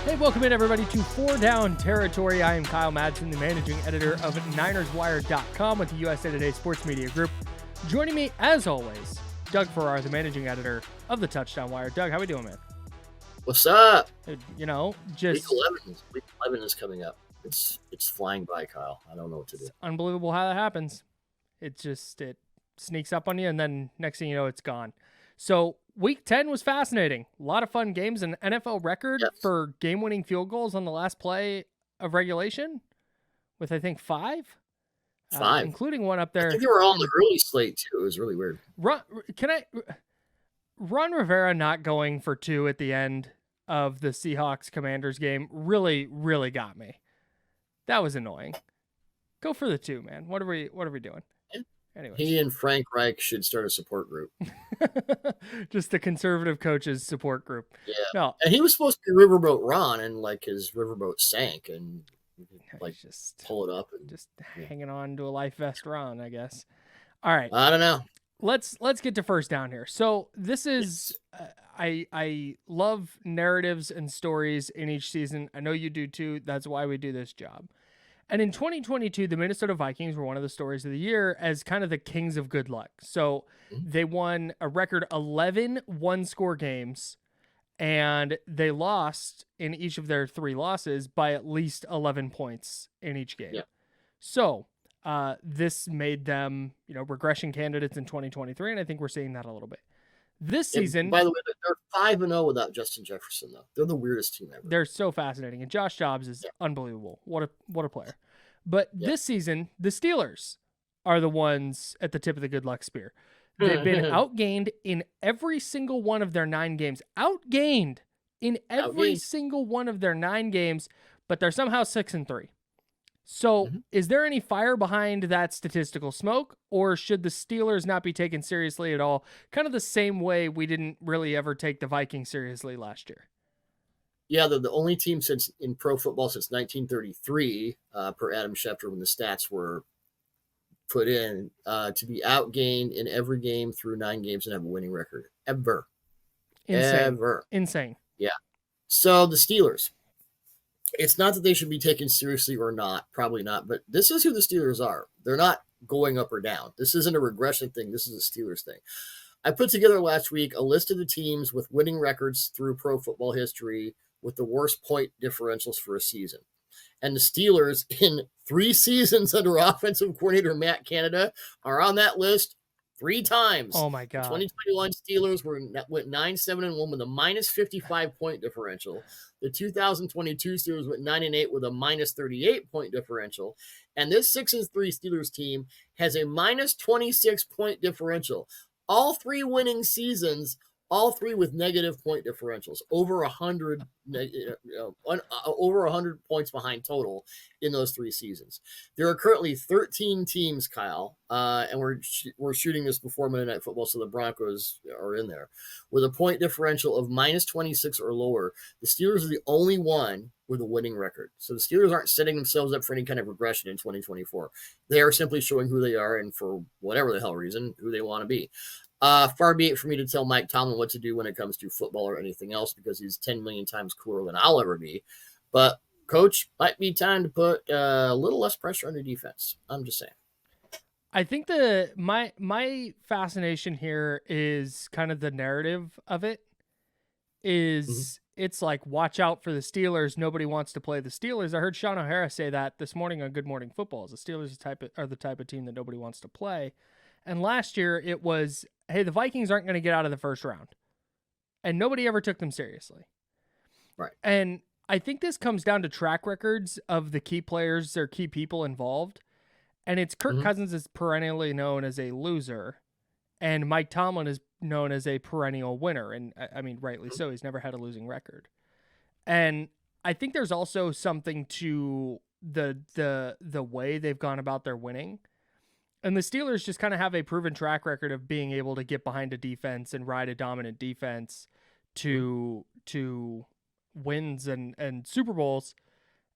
Hey, welcome in everybody to Four Down Territory. I am Kyle Madson, the managing editor of NinersWire.com with the USA Today Sports Media Group. Joining me, as always, Doug Farrar, the managing editor of the Touchdown Wire. Doug, how we doing, man? What's up? You know, just Week 11 is coming up. It's flying by, Kyle. I don't know what to do. It's unbelievable how that happens. It sneaks up on you, and then next thing you know, it's gone. So Week 10 was fascinating. A lot of fun games. An NFL record for game-winning field goals on the last play of regulation with, I think, five, including one up there. I think they were all on the early slate, too. It was really weird. Ron Rivera not going for two at the end of the Seahawks-Commanders game really, really got me. That was annoying. Go for the two, man. What are we doing? Anyway, he and Frank Reich should start a support group. Just the conservative coaches support group. Yeah. No. And he was supposed to be Riverboat Ron, and his riverboat sank, and just pull it up and just hanging on to a life vest Ron, I guess. All right. I don't know. Let's get to first down here. So this is I love narratives and stories in each season. I know you do too. That's why we do this job. And in 2022, the Minnesota Vikings were one of the stories of the year as kind of the kings of good luck. So they won a record 11 one-score games, and they lost in each of their three losses by at least 11 points in each game. Yeah. So this made them, regression candidates in 2023, and I think we're seeing that a little bit. This season... By the way, they're 5-0 without Justin Jefferson, though. They're the weirdest team ever. They're so fascinating, and Josh Dobbs is unbelievable. What a player. But this season, the Steelers are the ones at the tip of the good luck spear. They've been outgained in every single one of their 9 games. Outgained in every single one of their 9 games, but they're somehow 6-3. So is there any fire behind that statistical smoke, or should the Steelers not be taken seriously at all? Kind of the same way we didn't really ever take the Vikings seriously last year. Yeah, they're the only team in pro football since 1933, per Adam Schefter, when the stats were put in, to be outgained in every game through 9 games and have a winning record. Ever. Insane. Yeah. So the Steelers. It's not that they should be taken seriously or not, probably not, but this is who the Steelers are. They're not going up or down. This isn't a regression thing. This is a Steelers thing. I put together last week a list of the teams with winning records through pro football history with the worst point differentials for a season. And the Steelers, in 3 seasons under offensive coordinator Matt Canada, are on that list 3 times. Oh, my God. The 2021 Steelers went 9-7-1 with a minus 55 point differential. The 2022 Steelers went 9-8 with a minus 38 point differential. And this 6-3 Steelers team has a minus 26 point differential. All 3 winning seasons, all 3 with negative point differentials, over 100 points behind total in those 3 seasons. There are currently 13 teams, Kyle, and we're shooting this before Monday Night Football, so the Broncos are in there, with a point differential of minus 26 or lower. The Steelers are the only one with a winning record. So the Steelers aren't setting themselves up for any kind of regression in 2024. They are simply showing who they are and, for whatever the hell reason, who they want to be. Far be it for me to tell Mike Tomlin what to do when it comes to football or anything else, because he's 10 million times cooler than I'll ever be. But, Coach, might be time to put a little less pressure on your defense. I'm just saying. I think my fascination here is kind of the narrative of it. It's like, watch out for the Steelers. Nobody wants to play the Steelers. I heard Sean O'Hara say that this morning on Good Morning Football. The Steelers are the type of team that nobody wants to play. And last year it was, hey, the Vikings aren't going to get out of the first round. And nobody ever took them seriously. Right. And I think this comes down to track records of the key players or key people involved. And it's Kirk Cousins is perennially known as a loser, and Mike Tomlin is known as a perennial winner. And I mean, rightly so. He's never had a losing record. And I think there's also something to the way they've gone about their winning. And the Steelers just kind of have a proven track record of being able to get behind a defense and ride a dominant defense to wins and Super Bowls.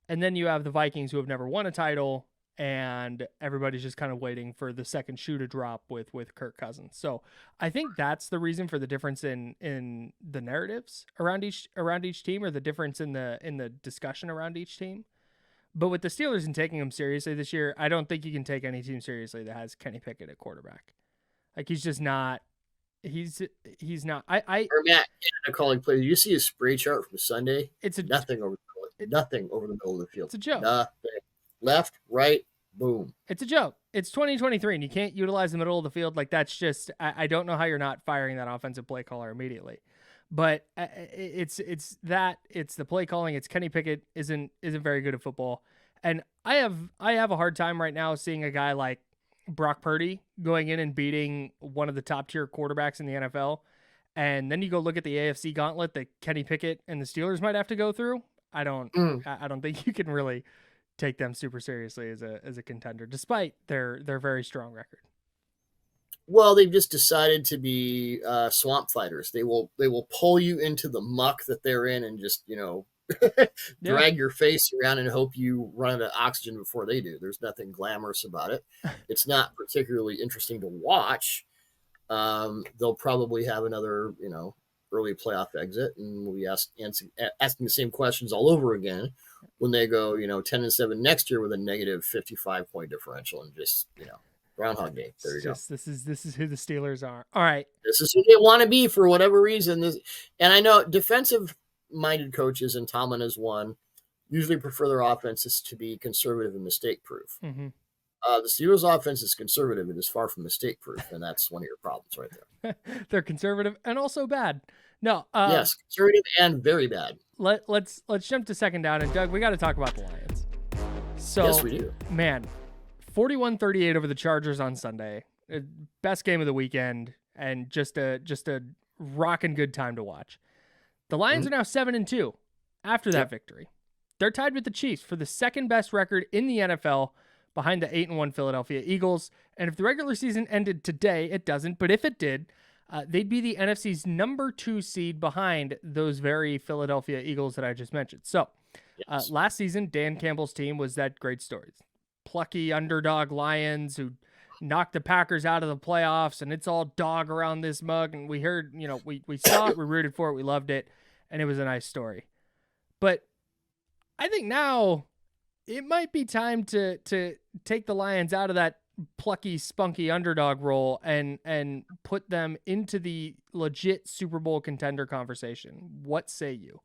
And then you have the Vikings, who have never won a title, and everybody's just kind of waiting for the second shoe to drop with Kirk Cousins. So I think that's the reason for the difference in the narratives around each team, or the difference in the discussion around each team. But with the Steelers and taking them seriously this year, I don't think you can take any team seriously that has Kenny Pickett at quarterback. Like, he's just not. He's not. Or Matt Canada calling plays. You see his spray chart from Sunday. It's nothing over the middle of the field. It's a joke. Nothing. Left, right, boom. It's a joke. It's 2023, and you can't utilize the middle of the field. Like, that's just. I don't know how you're not firing that offensive play caller immediately. But it's the play calling. It's Kenny Pickett isn't very good at football, and I have a hard time right now seeing a guy like Brock Purdy going in and beating one of the top tier quarterbacks in the NFL, and then you go look at the AFC gauntlet that Kenny Pickett and the Steelers might have to go through. I don't think you can really take them super seriously as a contender, despite their very strong record. Well, they've just decided to be swamp fighters. They will pull you into the muck that they're in and just, drag your face around and hope you run out of oxygen before they do. There's nothing glamorous about it. It's not particularly interesting to watch. They'll probably have another, early playoff exit, and we'll be asking the same questions all over again when they go, 10-7 next year with a negative 55-point differential and just, Groundhog Day. There you go. This is who the Steelers are. All right. This is who they want to be for whatever reason. And I know defensive-minded coaches, and Tomlin is one, usually prefer their offenses to be conservative and mistake-proof. Mm-hmm. The Steelers' offense is conservative. It is far from mistake-proof, and that's one of your problems right there. They're conservative and also bad. No. Yes, conservative and very bad. Let's jump to second down, and Doug, we got to talk about the Lions. So, yes, we do. Man, 41-38 over the Chargers on Sunday. Best game of the weekend, and just a rocking good time to watch. The Lions are now 7-2 after that victory. They're tied with the Chiefs for the second best record in the NFL, behind the 8-1 Philadelphia Eagles. And if the regular season ended today, it doesn't, but if it did, they'd be the NFC's number 2 seed behind those very Philadelphia Eagles that I just mentioned. So last season, Dan Campbell's team was that great story. Plucky underdog Lions who knocked the Packers out of the playoffs, and it's all dog around this mug. And we heard, we saw it, we rooted for it, we loved it, and it was a nice story. But I think now it might be time to take the Lions out of that plucky, spunky underdog role and put them into the legit Super Bowl contender conversation. What say you?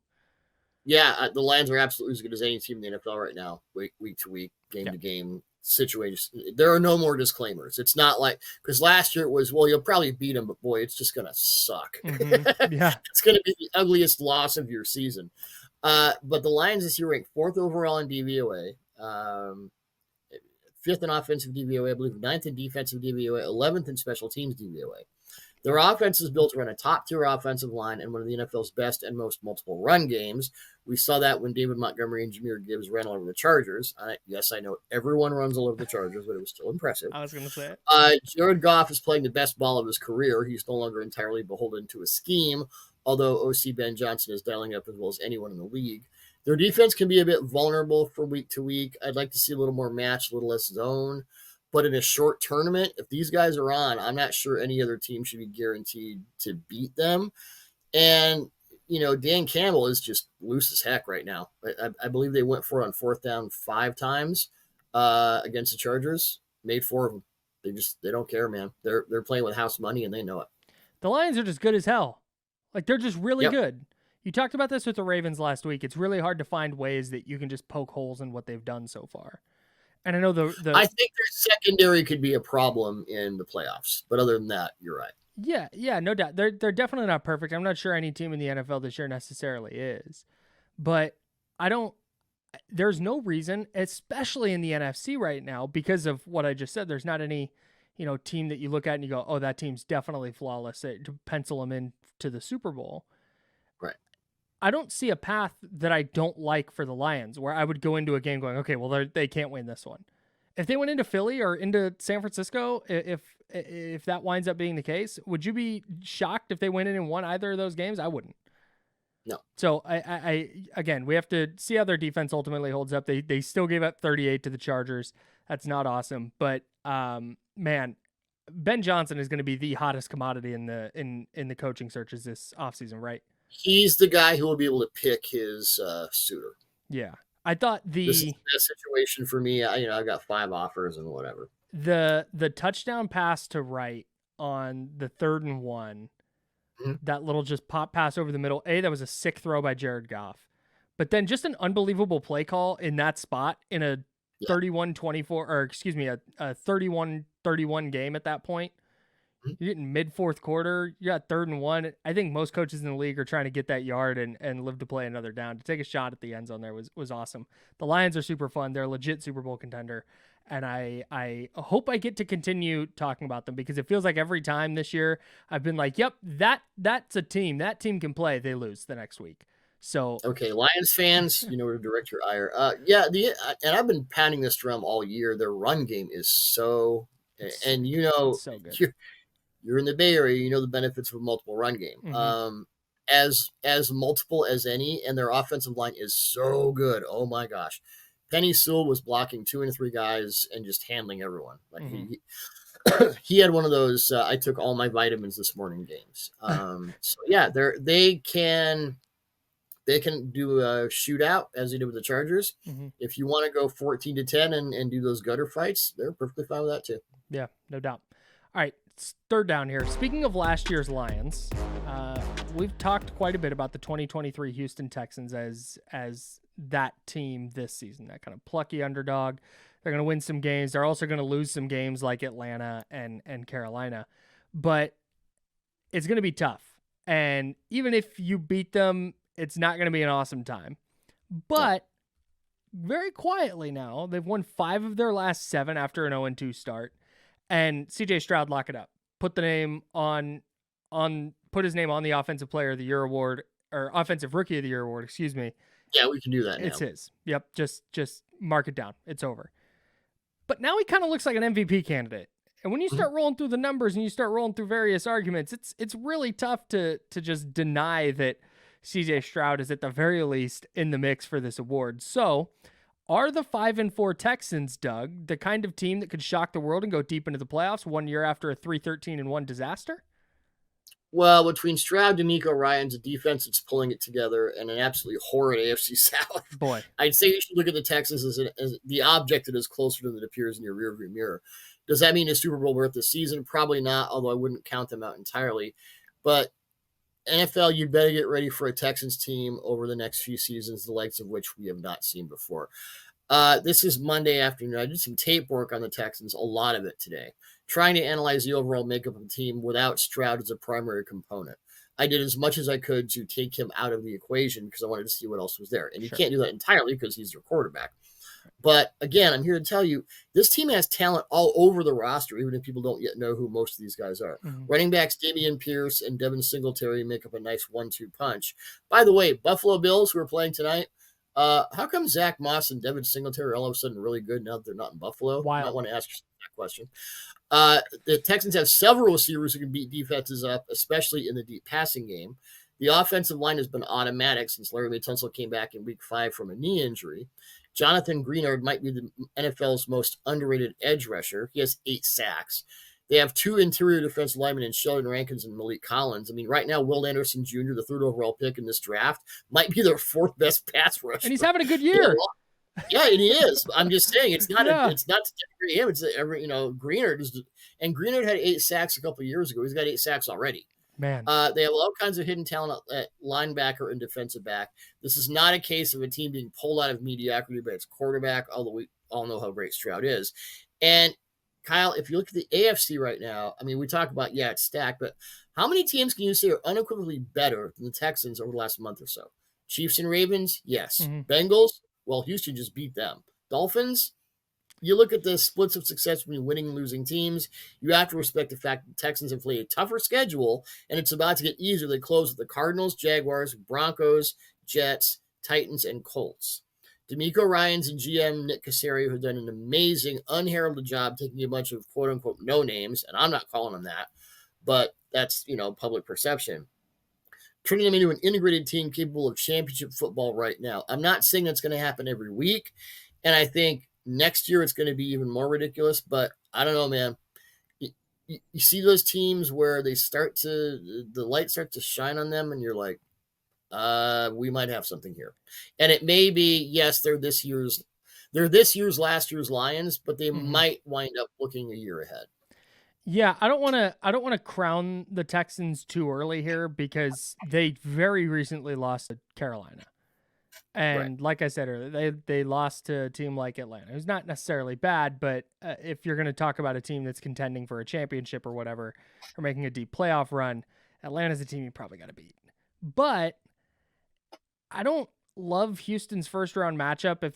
Yeah, the Lions are absolutely as good as any team in the NFL right now, week to week, game to game situations. There are no more disclaimers. It's not like, because last year it was, well, you'll probably beat them, but boy, it's just going to suck. Mm-hmm. Yeah. It's going to be the ugliest loss of your season. But the Lions this year ranked 4th overall in DVOA, 5th in offensive DVOA, I believe 9th in defensive DVOA, 11th in special teams DVOA. Their offense is built around a top-tier offensive line and one of the NFL's best and most multiple run games. We saw that when David Montgomery and Jahmyr Gibbs ran all over the Chargers. Yes, I know everyone runs all over the Chargers, but it was still impressive. I was going to say it. Jared Goff is playing the best ball of his career. He's no longer entirely beholden to a scheme, although OC Ben Johnson is dialing up as well as anyone in the league. Their defense can be a bit vulnerable from week to week. I'd like to see a little more match, a little less zone. But in a short tournament, if these guys are on, I'm not sure any other team should be guaranteed to beat them. And, Dan Campbell is just loose as heck right now. I believe they went for it on 4th down 5 times against the Chargers. Made 4 of them. They don't care, man. They're playing with house money, and they know it. The Lions are just good as hell. Like, they're just really good. You talked about this with the Ravens last week. It's really hard to find ways that you can just poke holes in what they've done so far. And I know I think their secondary could be a problem in the playoffs, but other than that, you're right. Yeah, no doubt. They're definitely not perfect. I'm not sure any team in the NFL this year necessarily is, but there's no reason, especially in the NFC right now, because of what I just said. There's not any, team that you look at and you go, oh, that team's definitely flawless to pencil them in to the Super Bowl. Right. I don't see a path that I don't like for the Lions where I would go into a game going, okay, well, they can't win this one. If they went into Philly or into San Francisco, if that winds up being the case, would you be shocked if they went in and won either of those games? I wouldn't. No. So I again, we have to see how their defense ultimately holds up. They still gave up 38 to the Chargers. That's not awesome, but man, Ben Johnson is going to be the hottest commodity in the coaching searches this offseason, right? He's the guy who will be able to pick his suitor. Yeah. I thought This is the best situation for me. I've got 5 offers and whatever. the touchdown pass to Wright on the 3rd and 1, that little just pop pass over the middle. That was a sick throw by Jared Goff. But then just an unbelievable play call in that spot in a 31-24, or excuse me, a 31-31 game at that point. You're getting mid-4th quarter. You got 3rd and 1. I think most coaches in the league are trying to get that yard and live to play another down. To take a shot at the end zone there was awesome. The Lions are super fun. They're a legit Super Bowl contender. And I hope I get to continue talking about them, because it feels like every time this year I've been like, yep, that's a team. That team can play. They lose the next week. So okay, Lions fans, you know where to direct your ire. And I've been pounding this drum all year. Their run game is so good. You're in the Bay Area, you know the benefits of a multiple run game. Mm-hmm. As multiple as any, and their offensive line is so good. Oh my gosh. Penny Sewell was blocking 2 and 3 guys and just handling everyone. Like he had one of those I took all my vitamins this morning games. So yeah, they can do a shootout as they did with the Chargers. Mm-hmm. If you want to go 14-10 and do those gutter fights, they're perfectly fine with that too. Yeah, no doubt. All right, 3rd down here. Speaking of last year's Lions, we've talked quite a bit about the 2023 Houston Texans as that team this season, that kind of plucky underdog. They're going to win some games. They're also going to lose some games like Atlanta and Carolina, but it's going to be tough. And even if you beat them, it's not going to be an awesome time. But very quietly now, they've won 5 of their last 7 after an 0-2 start. And CJ Stroud, lock it up. Put his name on the Offensive Player of the Year award, or Offensive Rookie of the Year award, excuse me. Yeah, we can do that now. It's his. Yep, just mark it down. It's over. But now he kind of looks like an MVP candidate. And when you start rolling through the numbers and you start rolling through various arguments, it's really tough to just deny that CJ Stroud is at the very least in the mix for this award. So, are the 5-4 Texans, Doug, the kind of team that could shock the world and go deep into the playoffs 1 year after a 3-13-1 disaster? Well, between Stroud, D'Amico Ryans, a defense that's pulling it together, and an absolutely horrid AFC South, boy, I'd say you should look at the Texans as the object that is closer than it appears in your rearview mirror. Does that mean a Super Bowl worth this season? Probably not, although I wouldn't count them out entirely. But NFL, you'd better get ready for a Texans team over the next few seasons, the likes of which we have not seen before. This is Monday afternoon. I did some tape work on the Texans, a lot of it today, trying to analyze the overall makeup of the team without Stroud as a primary component. I did as much as I could to take him out of the equation because I wanted to see what else was there. And you can't do that entirely because he's your quarterback. But again, I'm here to tell you, this team has talent all over the roster, even if people don't yet know who most of these guys are. Running backs Dameon Pierce and Devin Singletary make up a nice 1-2 punch. By the way, Buffalo Bills, who are playing tonight, how come Zach Moss and Devin Singletary are all of a sudden really good now that they're not in Buffalo? Wow. I might want to ask yourself that question. The Texans have several receivers who can beat defenses up, especially in the deep passing game. The offensive line has been automatic since Larry Tunsil came back in week 5 from a knee injury. Jonathan Greenard might be the NFL's most underrated edge rusher. He has 8 sacks. They have 2 interior defensive linemen in Sheldon Rankins and Malik Collins. I mean, right now, Will Anderson Jr., the 3rd overall pick in this draft, might be their 4th best pass rusher. And he's having a good year. Yeah, and he is. I'm just saying, it's not it's not to denigrate him. It's Greenard is, and Greenard had 8 sacks a couple of years ago. He's got 8 sacks already. Man, they have all kinds of hidden talent at linebacker and defensive back. This is not a case of a team being pulled out of mediocrity by its quarterback, although we all know how great Stroud is. And Kyle, if you look at the AFC right now, I mean, we talk about, it's stacked, but how many teams can you say are unequivocally better than the Texans over the last month or so? Chiefs and Ravens? Yes. Bengals? Well, Houston just beat them. Dolphins? You look at the splits of success between winning and losing teams, you have to respect the fact that the Texans have played a tougher schedule, and it's about to get easier. They close with the Cardinals, Jaguars, Broncos, Jets, Titans, and Colts. D'Amico Ryans and GM Nick Caserio have done an amazing, unheralded job taking a bunch of quote-unquote no names, and I'm not calling them that, but that's, public perception, turning them into an integrated team capable of championship football right now. I'm not saying that's going to happen every week, and I think next year it's going to be even more ridiculous, but I don't know, man. You see those teams where the light starts to shine on them, and you're like, we might have something here. And it may be, yes, they're this year's last year's Lions, but they might wind up looking a year ahead. Yeah, I don't want to crown the Texans too early here because they very recently lost to Carolina. And like I said earlier, they lost to a team like Atlanta, who's not necessarily bad, but if you're going to talk about a team that's contending for a championship or whatever, or making a deep playoff run, Atlanta's a team you probably got to beat. But I don't love Houston's first round matchup. If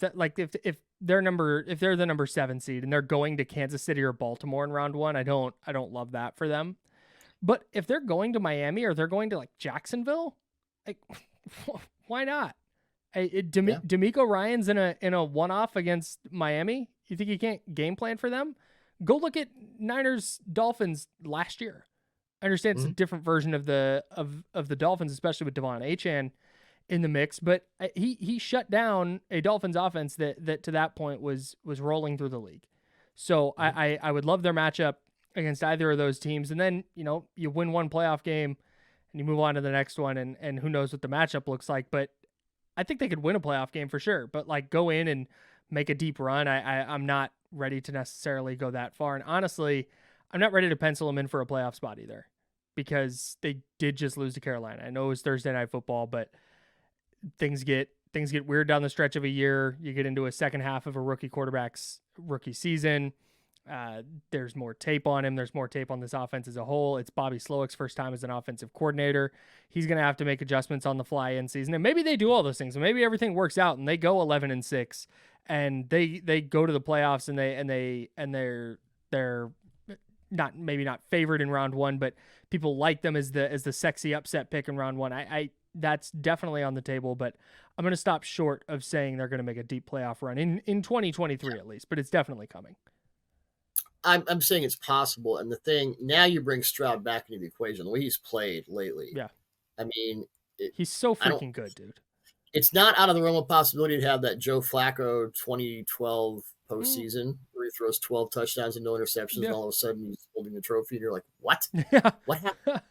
they're the number 7 seed and they're going to Kansas City or Baltimore in round 1, I don't love that for them. But if they're going to Miami or they're going to like Jacksonville, like why not? D'Amico Ryan's in a one-off against Miami. You think he can't game plan for them? Go look at Niners Dolphins last year. I understand it's a different version of the Dolphins, especially with Devon Achane in the mix, but he shut down a Dolphins offense that to that point was rolling through the league. So I would love their matchup against either of those teams, and then you win one playoff game and you move on to the next one, and who knows what the matchup looks like, but I think they could win a playoff game for sure, but like go in and make a deep run. I'm not ready to necessarily go that far. And honestly, I'm not ready to pencil them in for a playoff spot either because they did just lose to Carolina. I know it was Thursday Night Football, but things get weird down the stretch of a year. You get into a second half of a rookie quarterback's rookie season. There's more tape on him. There's more tape on this offense as a whole. It's Bobby Slowick's first time as an offensive coordinator. He's going to have to make adjustments on the fly in season. And maybe they do all those things. And maybe everything works out and they go 11-6 and they go to the playoffs and they're not favored in round 1, but people like them as the sexy upset pick in round 1. I that's definitely on the table, but I'm going to stop short of saying they're going to make a deep playoff run in 2023 at least, but it's definitely coming. I'm saying it's possible. And the thing, now you bring Stroud back into the equation, the way he's played lately. Yeah. I mean, he's so freaking good, dude. It's not out of the realm of possibility to have that Joe Flacco 2012 postseason where he throws 12 touchdowns and no interceptions, and all of a sudden he's holding the trophy, and you're like, what? Yeah. What happened?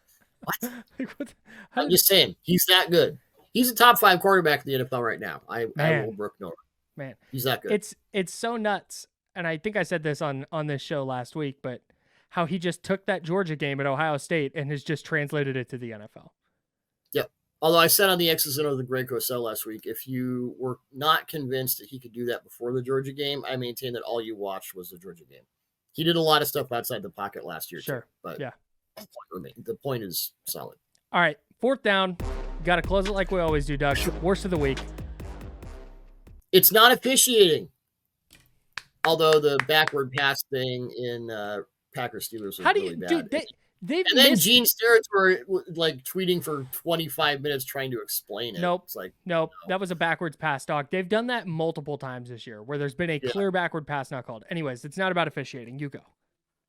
What? I'm just saying, he's that good. He's a top 5 quarterback in the NFL right now. I will brook no. Man, he's that good. It's so nuts. And I think I said this on this show last week, but how he just took that Georgia game at Ohio State and has just translated it to the NFL. Yep. Although I said on the X's and O's of Greg Cosell last week, if you were not convinced that he could do that before the Georgia game, I maintain that all you watched was the Georgia game. He did a lot of stuff outside the pocket last year, sure, too, but yeah, the point is solid. All right, 4th down. Got to close it like we always do, Doug. Worst of the week. It's not officiating. Although the backward pass thing in Packers Steelers was really bad. Dude, they've and then Gene Steratz were like tweeting for 25 minutes trying to explain it. Nope. It's like, nope. That was a backwards pass, dog. They've done that multiple times this year where there's been a clear backward pass not called. Anyways, it's not about officiating. You go.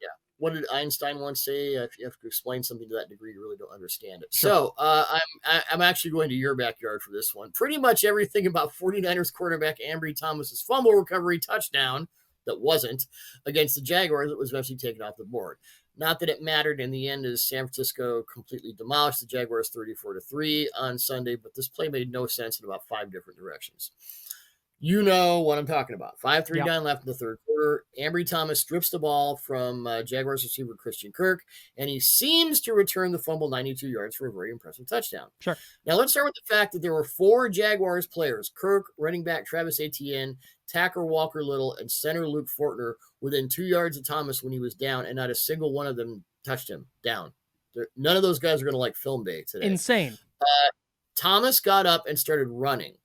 Yeah. What did Einstein once say? If you have to explain something to that degree, you really don't understand it. Sure. So I'm actually going to your backyard for this one. Pretty much everything about 49ers quarterback Ambry Thomas's fumble recovery touchdown that wasn't against the Jaguars that was eventually taken off the board. Not that it mattered in the end, as San Francisco completely demolished the Jaguars 34-3 on Sunday, but this play made no sense in about 5 different directions. You know what I'm talking about. 5:39 left in the third quarter. Ambry Thomas strips the ball from Jaguars receiver Christian Kirk, and he seems to return the fumble 92 yards for a very impressive touchdown. Sure. Now let's start with the fact that there were 4 Jaguars players, Kirk, running back Travis Etienne, tackle Walker Little, and center Luke Fortner within 2 yards of Thomas when he was down, and not a single one of them touched him down. None of those guys are going to like film day today. Insane. Thomas got up and started running.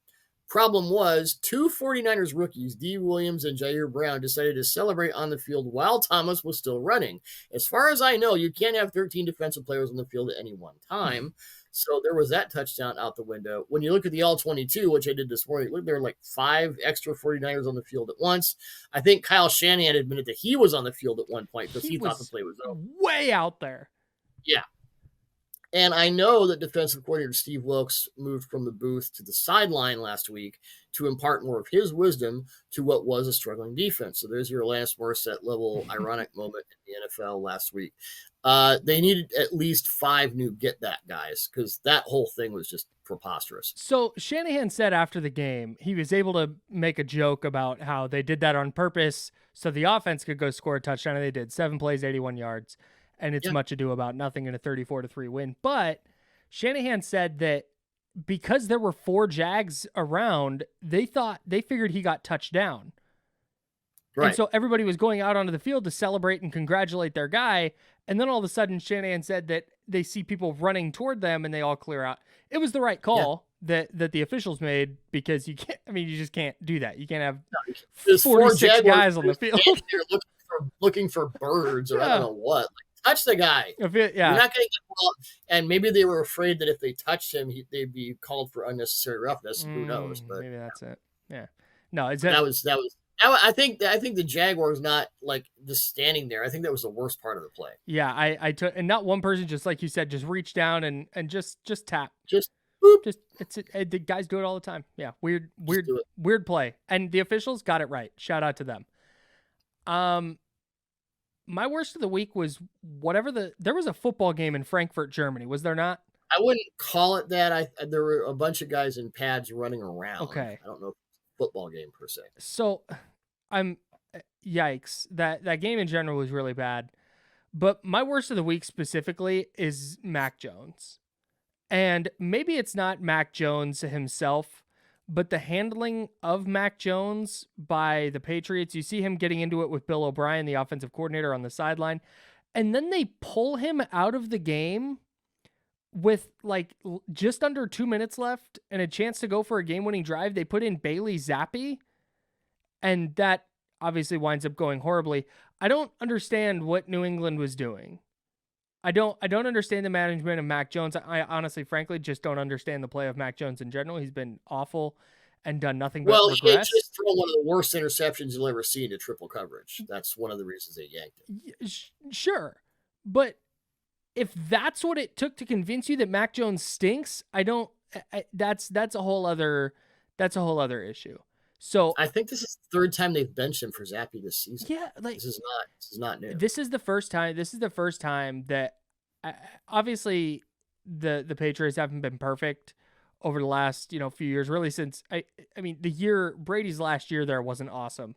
Problem was, 2 49ers rookies, D. Williams and Jair Brown, decided to celebrate on the field while Thomas was still running. As far as I know, you can't have 13 defensive players on the field at any one time. So there was that touchdown out the window. When you look at the all-22, which I did this morning, look, there were like 5 extra 49ers on the field at once. I think Kyle Shanahan admitted that he was on the field at one point because he thought the play was over. Way out there. Yeah. And I know that defensive coordinator Steve Wilkes moved from the booth to the sideline last week to impart more of his wisdom to what was a struggling defense. So there's your Lance Morissette level ironic moment in the NFL last week. They needed at least 5 new get that guys because that whole thing was just preposterous. So Shanahan said after the game, he was able to make a joke about how they did that on purpose so the offense could go score a touchdown, and they did. 7 plays, 81 yards. And it's much ado about nothing in a 34-3 win. But Shanahan said that because there were 4 Jags around, they figured he got touched down. Right. And so everybody was going out onto the field to celebrate and congratulate their guy. And then all of a sudden, Shanahan said that they see people running toward them and they all clear out. It was the right call that the officials made because you can't, you just can't do that. You can't have 46 guys on the field. Looking for birds or I don't know what. Like, touch the guy. You're not going to get called. And maybe they were afraid that if they touched him, they'd be called for unnecessary roughness. Who knows? But maybe that's it. Yeah. No, that was. I think the Jaguars not like just standing there. I think that was the worst part of the play. Yeah, I took, and not one person, just like you said, just reach down and just tap. Just boop. The guys do it all the time. Yeah, weird play, and the officials got it right. Shout out to them. My worst of the week was there was a football game in Frankfurt, Germany. Was there not? I wouldn't call it that. There were a bunch of guys in pads running around. Okay. I don't know if it's a football game per se. So yikes. That game in general was really bad. But my worst of the week specifically is Mac Jones. And maybe it's not Mac Jones himself, but the handling of Mac Jones by the Patriots, you see him getting into it with Bill O'Brien, the offensive coordinator, on the sideline. And then they pull him out of the game with like just under 2 minutes left and a chance to go for a game-winning drive. They put in Bailey Zappi, and that obviously winds up going horribly. I don't understand what New England was doing. I don't understand the management of Mac Jones. I honestly, frankly, just don't understand the play of Mac Jones in general. He's been awful and done nothing but regress. Well, he just thrown one of the worst interceptions you'll ever see into triple coverage. That's one of the reasons they yanked him. Sure, but if that's what it took to convince you that Mac Jones stinks, that's a whole other issue. So I think this is the 3rd time they've benched him for Zappi this season. Yeah, like this is not new. This is the first time that obviously the Patriots haven't been perfect over the last few years. Really, since the year Brady's last year there wasn't awesome,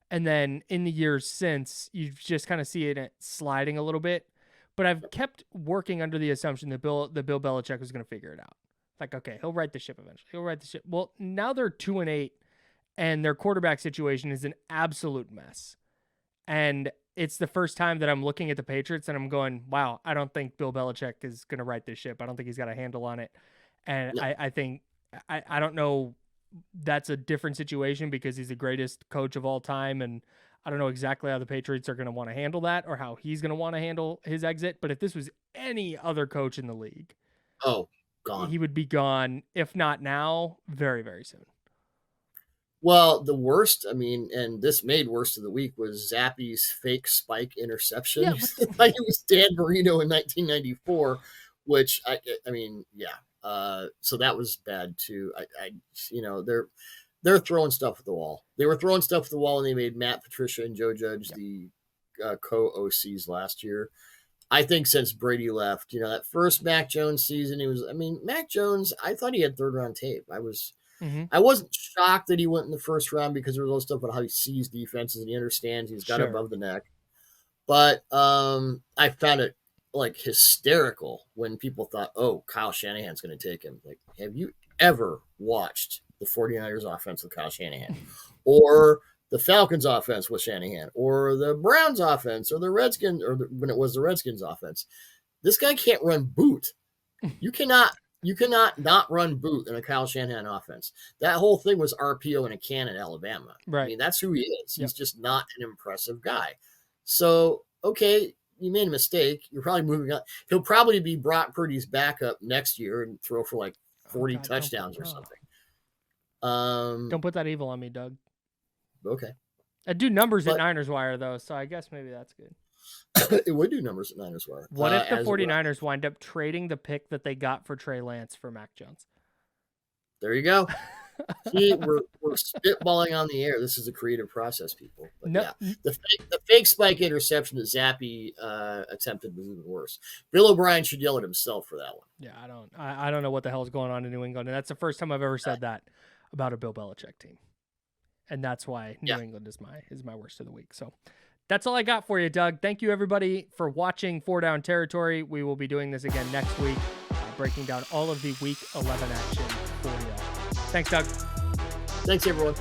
and then in the years since you've just kind of seen it sliding a little bit. But I've kept working under the assumption that Bill Belichick was going to figure it out. Like, okay, he'll right the ship eventually. Well, now they're 2-8. And their quarterback situation is an absolute mess. And it's the first time that I'm looking at the Patriots and I'm going, wow, I don't think Bill Belichick is going to right this ship. I don't think he's got a handle on it. And no. I think, I don't know, that's a different situation because he's the greatest coach of all time. And I don't know exactly how the Patriots are going to want to handle that or how he's going to want to handle his exit. But if this was any other coach in the league, gone. He would be gone, if not now, very, very soon. Well, the worst, and this made worst of the week, was Zappi's fake spike interception. Yeah, like it was Dan Marino in 1994, which so that was bad too. They're throwing stuff at the wall. They were throwing stuff at the wall, and they made Matt Patricia and Joe Judge the co-OCs last year. I think since Brady left, that first Mac Jones season, Mac Jones, I thought he had 3rd-round tape. I wasn't shocked that he went in the 1st round because there was all stuff about how he sees defenses and he understands he's got it above the neck. But I found it like hysterical when people thought, oh, Kyle Shanahan's going to take him. Like, have you ever watched the 49ers offense with Kyle Shanahan or the Falcons offense with Shanahan or the Browns offense or the Redskins when it was the Redskins offense? This guy can't run boot. You cannot not run boot in a Kyle Shanahan offense. That whole thing was RPO in a can in Alabama. Right. That's who he is. He's just not an impressive guy. So, okay, you made a mistake. You're probably moving on. He'll probably be Brock Purdy's backup next year and throw for like 40 touchdowns or something. Don't put that evil on me, Doug. Okay. I do numbers at Niners Wire, though, so I guess maybe that's good. It would do numbers that Niners were. What if the 49ers wind up trading the pick that they got for Trey Lance for Mac Jones? There you go. See, we're spitballing on the air. This is a creative process, people. But No. yeah, the fake spike interception that Zappe attempted was even worse. Bill O'Brien should yell at himself for that one. Yeah, I don't know what the hell is going on in New England, and that's the first time I've ever said that about a Bill Belichick team, and that's why New England is my worst of the week. So that's all I got for you, Doug. Thank you everybody for watching 4 Down Territory. We will be doing this again next week, breaking down all of the Week 11 action for you. Thanks, Doug. Thanks, everyone.